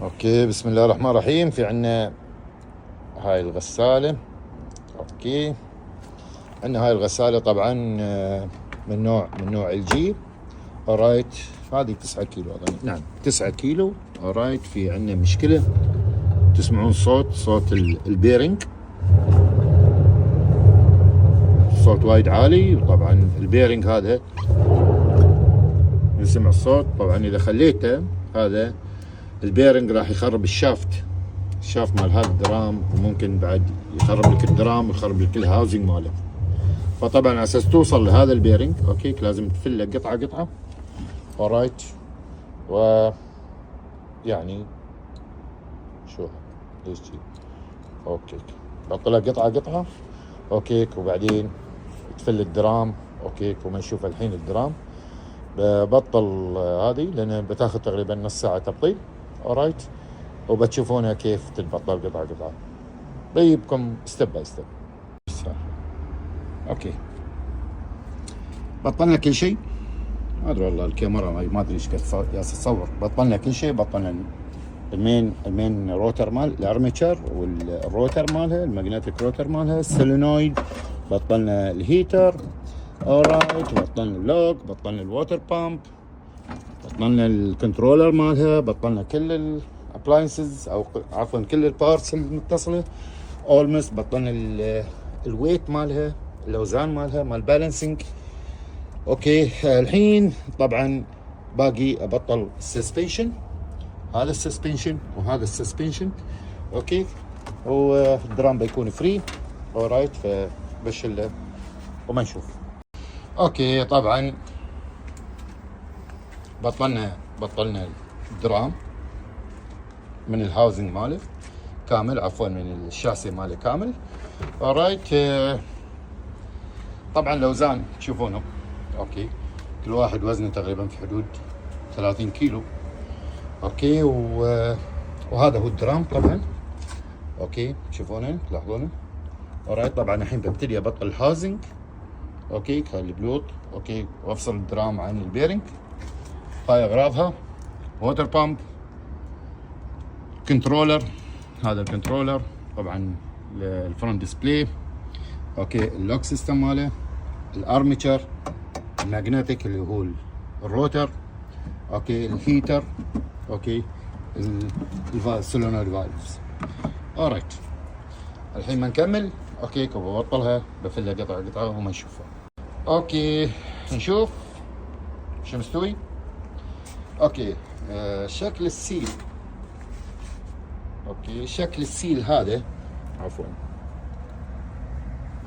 اوكي، بسم الله الرحمن الرحيم. في عنا هاي الغسالة. اوكي، عندنا هاي الغسالة طبعا من نوع LG. اورايت، هذه 9 كيلو اظن. نعم 9 كيلو. اورايت، في عنا مشكلة، تسمعون صوت البيرنج، صوت وايد عالي. وطبعا البيرنج هذا يسمع الصوت. طبعا اذا خليته هذا البيرنج راح يخرب الشافت مال هذا الدرام، وممكن بعد يخرب لك الدرام ويخرب لك الهاوزنج ماله. فطبعا على اساس توصل لهذا البيرنج اوكي لازم تفله قطعه قطعه. اورايت، و يعني شو ليش جي اوكي بطلها قطعه قطعه اوكي، وبعدين تفل الدرام اوكي. وما نشوف الحين الدرام ببطل هذه لان بتاخذ تقريبا نص ساعه تبطيل. اورايت، وبتشوفونها كيف تتبطل قطعه قطعه. بجيبكم ستيب باي ستيب. اوكي، بطلنا كل شيء. ما ادري والله الكاميرا ما ادري ايش قد تصور. بطلنا كل شيء. بطلنا المين روتر مال الارميتشر، والروتر مالها الماجنتيك روتر مالها، السولينويد. بطلنا الهيتر. اورايت، بطلنا اللوك، بطلنا الووتر بامب، بطلنا الكنترولر مالها، بطلنا كل الابلاينسز او عفوا كل البارتس المتصله اولموست. بطلنا الويت مالها، الاوزان مالها، مال بالانسنج. اوكي، الحين طبعا باقي ابطل السسبنشن. هذا السسبنشن وهذا السسبنشن اوكي، والدرام بيكون فري. اورايت، فبشله وما نشوف. اوكي، طبعا بطلنا الدرام من الهاوزنج ماله كامل، عفوا من الشاسي ماله كامل. اورايت، طبعا الاوزان تشوفونه اوكي، كل واحد وزنه تقريبا في حدود 30 كيلو اوكي. وهذا هو الدرام طبعا اوكي، تشوفونه تلاحظونه. اورايت، طبعا الحين ببتدي ابطل الهاوزنج اوكي، خلي البلوط اوكي، وافصل الدرام عن البيرنج. هاي اغراضها: ووتر بامب، كنترولر، هذا الكنترولر طبعا الفرونت ديسبلاي اوكي، اللوك سيستم ماله، الارميتشر، الماجنتيك اللي هو الروتر اوكي، الهيتر اوكي، السولينويد فالفز. اورايت، الحين ما نكمل اوكي، ببطلها بفلها قطعه قطعه وما نشوفها. اوكي، نشوف شو مستوي. اوكي، شكل السيل اوكي، شكل السيل هذا عفوا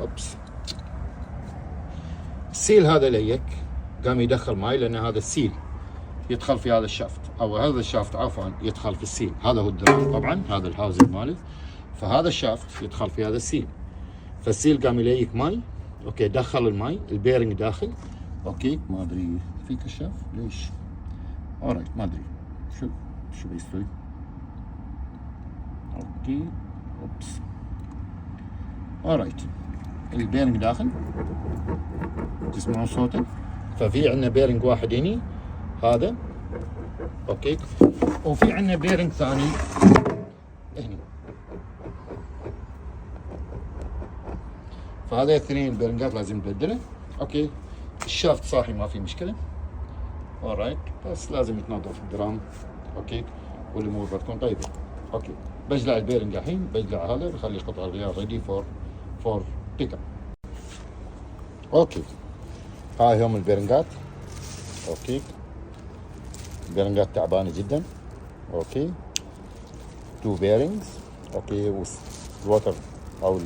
اوبس، السيل هذا ليك قام يدخل ماي، لان هذا السيل يدخل في هذا الشافت، او هذا الشافت عفوا يدخل في السيل. هذا هو الدرام طبعا، هذا الهاوزنج ماله، فهذا الشافت يدخل في هذا السيل. فالسيل قام يليك ماي اوكي، دخل الماي، البيرنج داخل اوكي. ما ادري في كشاف ليش. اورايت، ما ادري شو بيستوي اوكي. اوبس، اورايت، البيرنج داخل تسمعون صوته. ففي عندنا بيرنج واحد هني هذا اوكي، وفي عندنا بيرنج ثاني هني. فهذا الاثنين البيرنجات لازم نبدله اوكي. الشافت صاحي ما في مشكله. اورايت، بس لازم يتنظف الدرام اوكي، والامور بتكون طيبه اوكي. بجلع البيرنج الحين، بجلع هذا بخلي قطع الغيار ريدي فور بيك اب اوكي. هاي هم البيرنجات اوكي، البيرنجات تعبانه جدا اوكي. 2 بيرنجز اوكي، والوتر او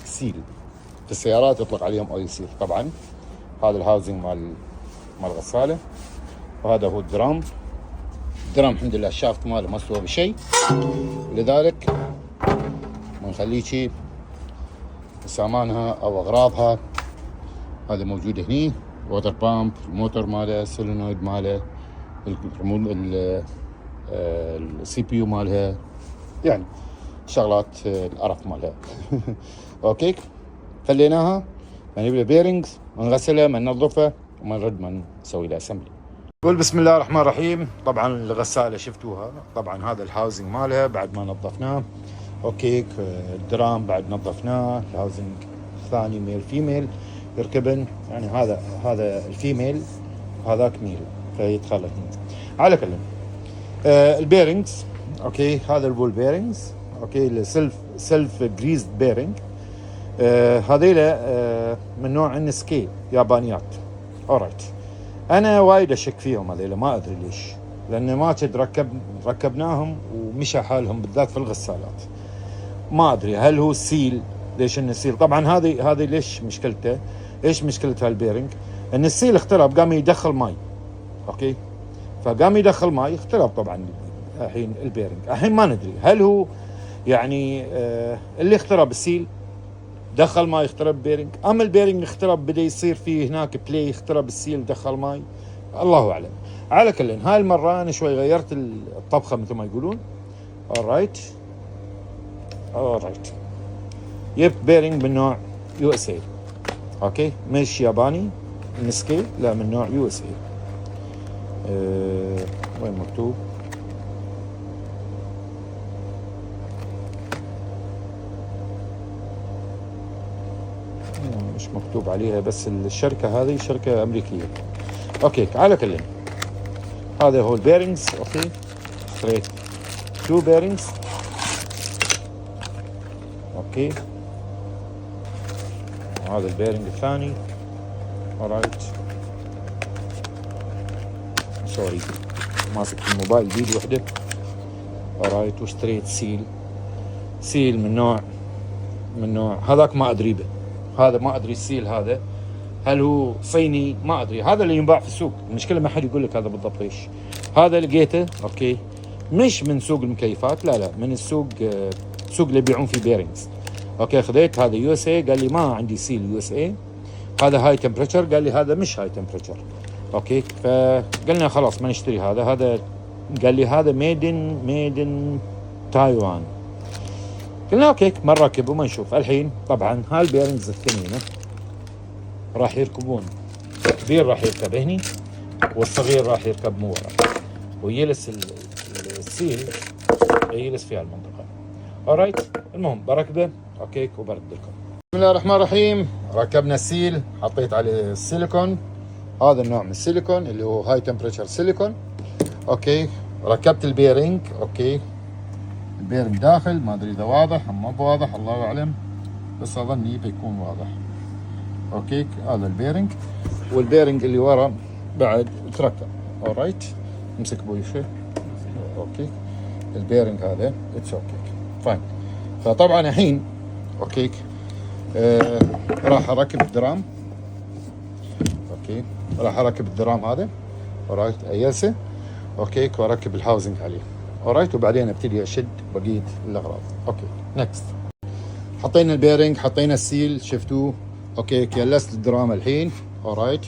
السيل في السيارات يطلق عليهم اويل سيل طبعا. هذا الهاوزنج مال الغساله، وهذا هو الدرام. الحمد لله الشافت ماله ما سوى بشيء، لذلك ما نخليه شيء. سامانها او اغراضها هذا موجود هني: ووتر بامب، الموتور ماله، السولينويد ماله، السي بي يو مالها، يعني شغلات القرف مالها اوكي. خليناها ما نجيب له بيرنجز، ما نغسلها، ما ننظفها، وما نرد ما نسوي لها اسمبلي. قول بسم الله الرحمن الرحيم. طبعا الغسالة شفتوها، طبعا هذا الهاوزنج مالها بعد ما نظفناه. اوكي، الدرام بعد نظفناه. الهاوزنج الثاني ميل فيميل يركبن، يعني هذا الفيميل وهذاك ميل فيتخلط. على كل البيرنجز، اوكي هذا البول بيرنجز، اوكي سيلف جريزد بيرنج. هذيلا من نوع NSK يابانيات. اورايت، انا وايد اشك فيهم هذيلا، ما ادري ليش، لان ما كد ركبناهم ومشى حالهم بالذات في الغسالات. ما ادري هل هو السيل، ليش ان السيل طبعا هذه ليش مشكلته، ايش مشكلة هالبيرنج؟ ان السيل اخترب، قام يدخل ماي. اوكي، فقام يدخل ماي اخترب طبعا. الحين البيرنج الحين ما ندري هل هو يعني اللي اخترب السيل دخل ماي اخترب بيرنج، اما البيرنج اخترب بدا يصير فيه هناك بلاي اخترب السيل دخل ماي، الله اعلم. على كل هاي المره انا شوي غيرت الطبخه مثل ما يقولون. اورايت جبت بيرنج من نوع USA. اوكي، مش ياباني NSK، لا من نوع USA. وين مكتوب؟ مش مكتوب عليها، بس الشركة هذه شركة أمريكية. أوكي، على كل هذا هو البيرنجز. أوكي، اشتريت 2 بيرنجز. أوكي، وهذا البيرنج الثاني. alright، سوري ماسك الموبايل بيد وحدة. alright، واشتريت سيل من نوع هذاك ما أدري به، هذا ما أدري السيل هذا هل هو صيني، ما أدري. هذا اللي ينباع في السوق، المشكلة ما حد يقول لك هذا بالضبط ايش. هذا لقيته اوكي مش من سوق المكيفات، لا من السوق، سوق اللي يبيعون فيه بيرنجز. اوكي، خذيت هذا USA، قال لي ما عندي سيل USA، هذا هاي تمبريتشر، قال لي هذا مش هاي تمبريتشر. اوكي، فقلنا خلاص ما نشتري هذا قال لي هذا ميدن تايوان. قلنا اوكي ما نركب وما نشوف. الحين طبعا هاي البيرنجز الثمينه راح يركبون، الكبير راح يركب هني والصغير راح يركب مو ورا، ويجلس السيل يجلس في المنطقه. اورايت، المهم بركبه اوكي وبرد لكم. بسم الله الرحمن الرحيم. ركبنا السيل، حطيت عليه السيليكون، هذا النوع من السيليكون اللي هو هاي تمبريتشر سيليكون. اوكي، ركبت البيرنج. اوكي، البيرنج داخل، ما ادري اذا واضح ام مو واضح، الله اعلم، بس اظني بيكون واضح. اوكي، هذا البيرنج، والبيرنج اللي ورا بعد تركب. اورايت، امسك بوي شوي. اوكي، البيرنج هذا اتس اوكي فاين. فطبعا الحين اوكي راح اركب الدرام. اوكي، راح اركب الدرام هذا. اورايت، ايسه. اوكي، واركب الهاوزنج عليه. اورايت، وبعدين ابتدي اشد بقيه الاغراض. اوكي، نكست. حطينا البيرنج، حطينا السيل، شفتوه. اوكي، كلست الدرام الحين. اورايت،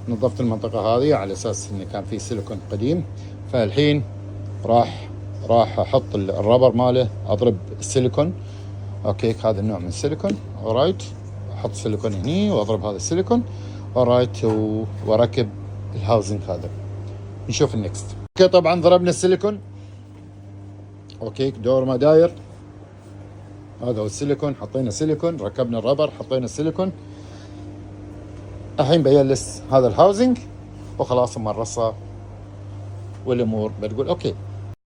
نظفت المنطقه هذه على اساس انه كان في سيليكون قديم. فالحين راح احط الرابر ماله، اضرب السيليكون. اوكي، هذا النوع من السيليكون. اورايت، احط سيليكون هني واضرب هذا السيليكون. اورايت، واركب الهاوزنج هذا. نشوف النكست. اوكي، طبعا ضربنا السيليكون. اوكي، دور ما داير، هذا هو السيليكون. حطينا سيليكون، ركبنا الرابر، حطينا السيليكون. الحين بيلس هذا الهاوزنج وخلاص مرصه والامور بتقول اوكي.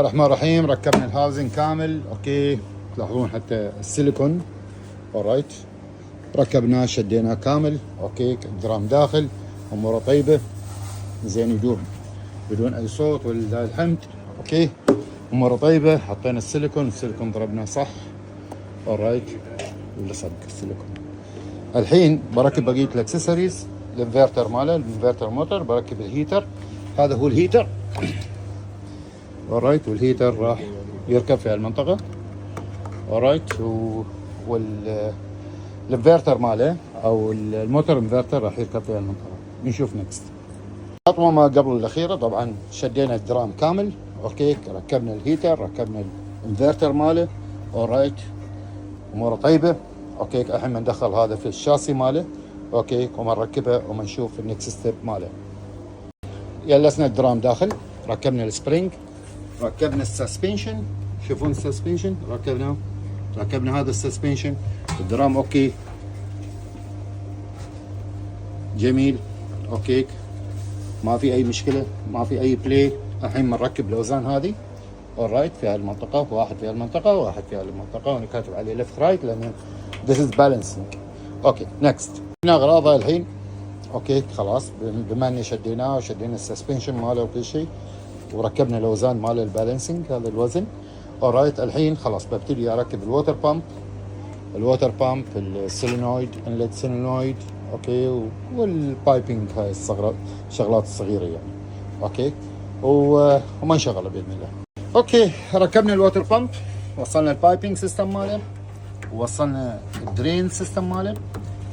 الرحمن الرحيم. ركبنا الهاوزنج كامل. اوكي، تلاحظون حتى السيليكون. اورايت، ركبناه شديناه كامل. اوكي، الدرام داخل، اموره طيبه، زين يدور بدون اي صوت ولله الحمد. اوكي، اموره طيبه. حطينا السيليكون ضربناه صح. اورايت، ولا صدق السيليكون. الحين بركب بقيه الاكسسوارز، الانفرتر ماله، الانفرتر موتور، بركب الهيتر. هذا هو الهيتر. اورايت، والهيتر راح يركب في المنطقه. اورايت، والانفرتر ماله او الموتور انفرتر راح يركب في المنطقه. نشوف نكست. خطوه ما قبل الاخيره، طبعا شدينا الدرام كامل. اوكي، ركبنا الهيتر، ركبنا الانفرتر ماله. اورايت، اموره طيبه. اوكي، الحين بندخل هذا في الشاسي ماله. اوكي، وما نركبه وما نشوف النكست ستيب ماله. يلسنا الدرام داخل، ركبنا السبرينج، ركبنا السسبنشن، شوفون السسبنشن ركبنا هذا السسبنشن، الدرام اوكي جميل اوكي، ما في اي مشكله، ما في اي بلاي. الحين بنركب الاوزان هذه اورايت في هالمنطقه، واحد في هالمنطقه، واحد في هالمنطقه، وانا كاتب عليه ليفت رايت لان this is balancing. اوكي نكست. هنا اغراضها الحين اوكي خلاص، بما اني شديناه وشدينا السسبنشن ماله وكل شيء وركبنا الاوزان مال البالانسنج هذا الوزن اورايت. الحين خلاص ببتدي اركب الووتر بامب، السولينويد، انلت سولينويد اوكي، والبايبنج هاي الشغلات الصغيره يعني اوكي، وما نشغله باذن الله. اوكي ركبنا الووتر بامب، وصلنا البايبنج سيستم ماله، ووصلنا الدرين سيستم ماله،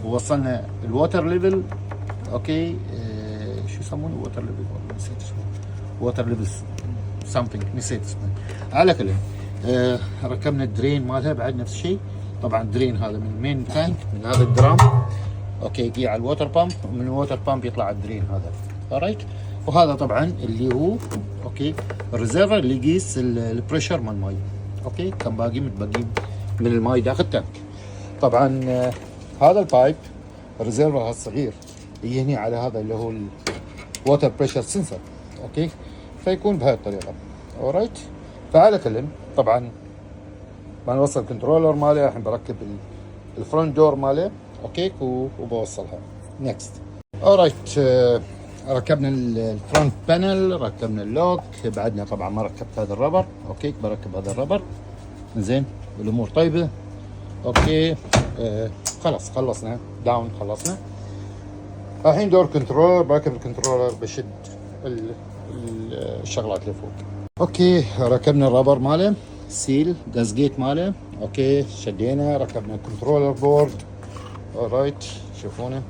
ووصلنا الووتر ليفل اوكي. شو يسمونه ووتر ليفل؟ والله نسيت اسمه، ووتر ليفل سامثينج، نسيت اسمه. على كل ركبنا الدرين مالها بعد نفس الشيء. طبعا الدرين هذا من المين تانك، من هذا الدرام اوكي يجي على الووتر بامب، ومن الووتر بامب يطلع الدرين هذا اورايت. وهذا طبعا اللي هو اوكي الريزيرفر اللي يقيس البريشر مال الماي اوكي، كم باقي متبقي من الماي داخل التانك. طبعا هذا البايب الريزيرفر الصغير يجي هنا على هذا اللي هو الووتر بريشر سنسر اوكي، فيكون بهاي الطريقه اورايت. فعلى كل طبعا بنوصل الكنترولر ماله، الحين بركب الفرونت دور ماله اوكي وبوصلها نكست اورايت. ركبنا الفرونت بانل، ركبنا اللوك، بعدنا طبعا ما ركبت هذا الربر اوكي، بركب هذا الربر زين، الامور طيبه اوكي. خلاص خلصنا داون، خلصنا. الحين دور كنترولر، بركب الكنترولر بشد الشغلات اللي فوق اوكي. ركبنا الربر ماله، سيل جازجيت ماله اوكي، شدينا، ركبنا الكنترولر بورد اورايت، شوفونه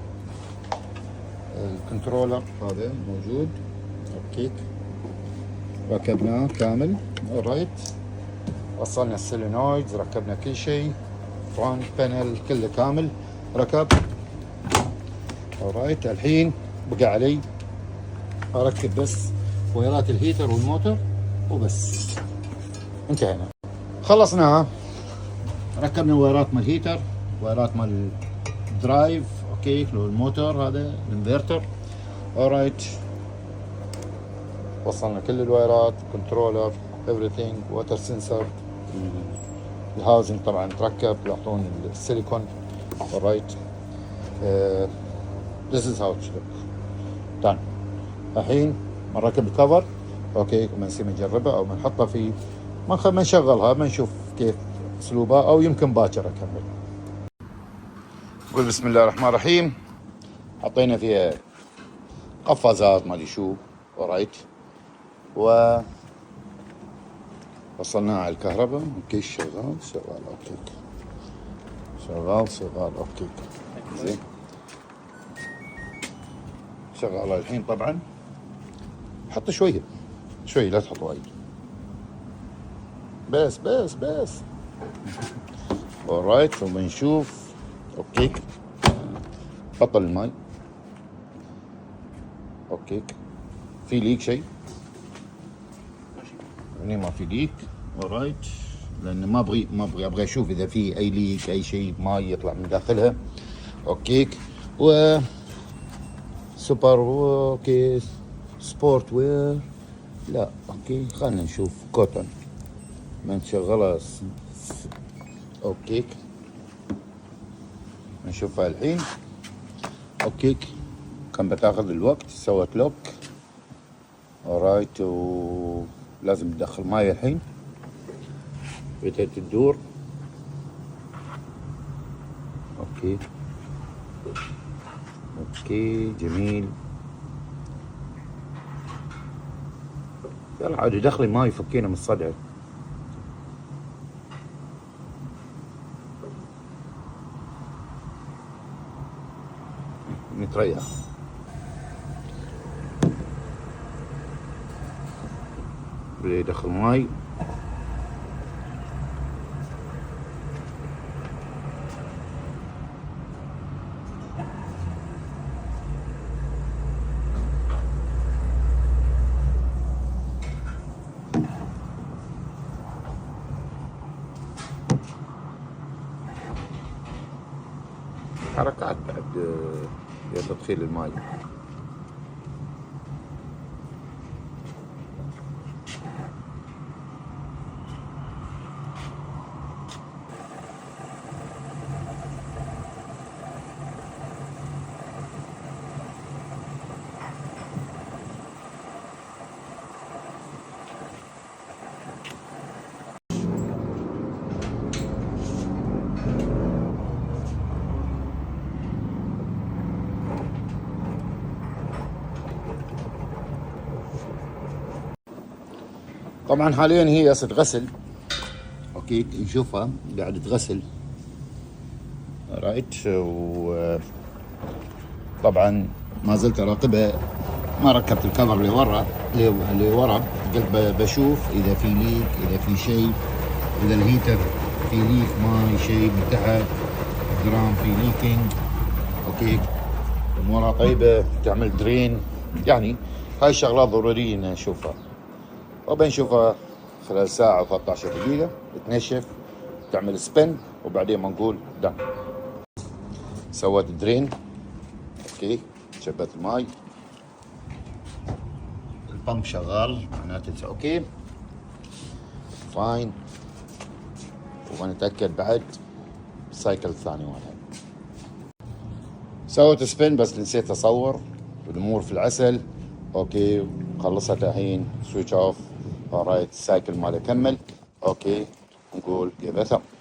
الكنترولر هذا موجود اوكي، ركبناه كامل اورايت. وصلنا السولينويدز، ركبنا كل شيء، فرونت بانل كله كامل ركب اورايت. الحين بقى علي اركب بس ويرات الهيتر والموتور وبس، انتهينا خلصناها. ركبنا ويرات مال الهيتر، ويرات مال الدرايف اوكي، لو الموتور هذا الانفرتر اورايت. وصلنا كل الوايرات، كنترولر everything، ووتر سنسر، الهاوزنج طبعا تركب، يعطون السيليكون اورايت. this is how it should look done. الحين بنركب الكفر اوكي، ومنسي نجربه او بنحطه في ما نشغلها، بنشوف كيف اسلوبها، او يمكن باكر اكمل. نقول بسم الله الرحمن الرحيم. حطينا فيها قفازات ما ادري شو اورايت، و وصلناها على الكهرباء اوكي، شغال اوكي، شغال اوكي زين، شغال الحين. طبعا حط شويه لا تحط وايد، بس اورايت. وبنشوف اوكي، بطل الماي اوكي، في ليك شيء هني؟ ما في ليك اورايت، لان ما ابغى اشوف اذا في اي ليك اي شيء ماي يطلع من داخلها اوكي. و سوبر اوكي سبورت وير لا اوكي، خلينا نشوف كوتن ما نشغلها اوكي، نشوفها الحين اوكي. كم بتاخذ الوقت، سوت لوك اورايت، ولازم تدخل ماي الحين، بدأت تدور اوكي جميل. يلا عاد دخلي ماي، فكينا من الصدع. نتريح بدأ يدخل ماي حركات بعد تدخيل الماي. طبعا حاليا هي غسل، اوكي نشوفها قاعدة تغسل رايت. وطبعا ما زلت اراقبها، ما ركبت الكفر اللي ورا قلت بشوف اذا في ليك، اذا في شيء، اذا الهيتر في ليك ماي شيء من تحت، درام في ليكينج، اوكي الامور طيبه، تعمل درين، يعني هاي الشغلات ضروريه ان نشوفها، وبنشوفها خلال ساعة و13 دقيقة تنشف، تعمل سبن، وبعدين ما نقول دم. سويت درين، اوكي شبت الماي، البمب شغال معناته اوكي فاين، ونتأكد بعد السايكل الثاني مالها. سويت سبن بس نسيت اصور، الامور في العسل، اوكي خلصت الحين سويتش اوف. alright السايكل ماله كمل، اوكي نقول give it up.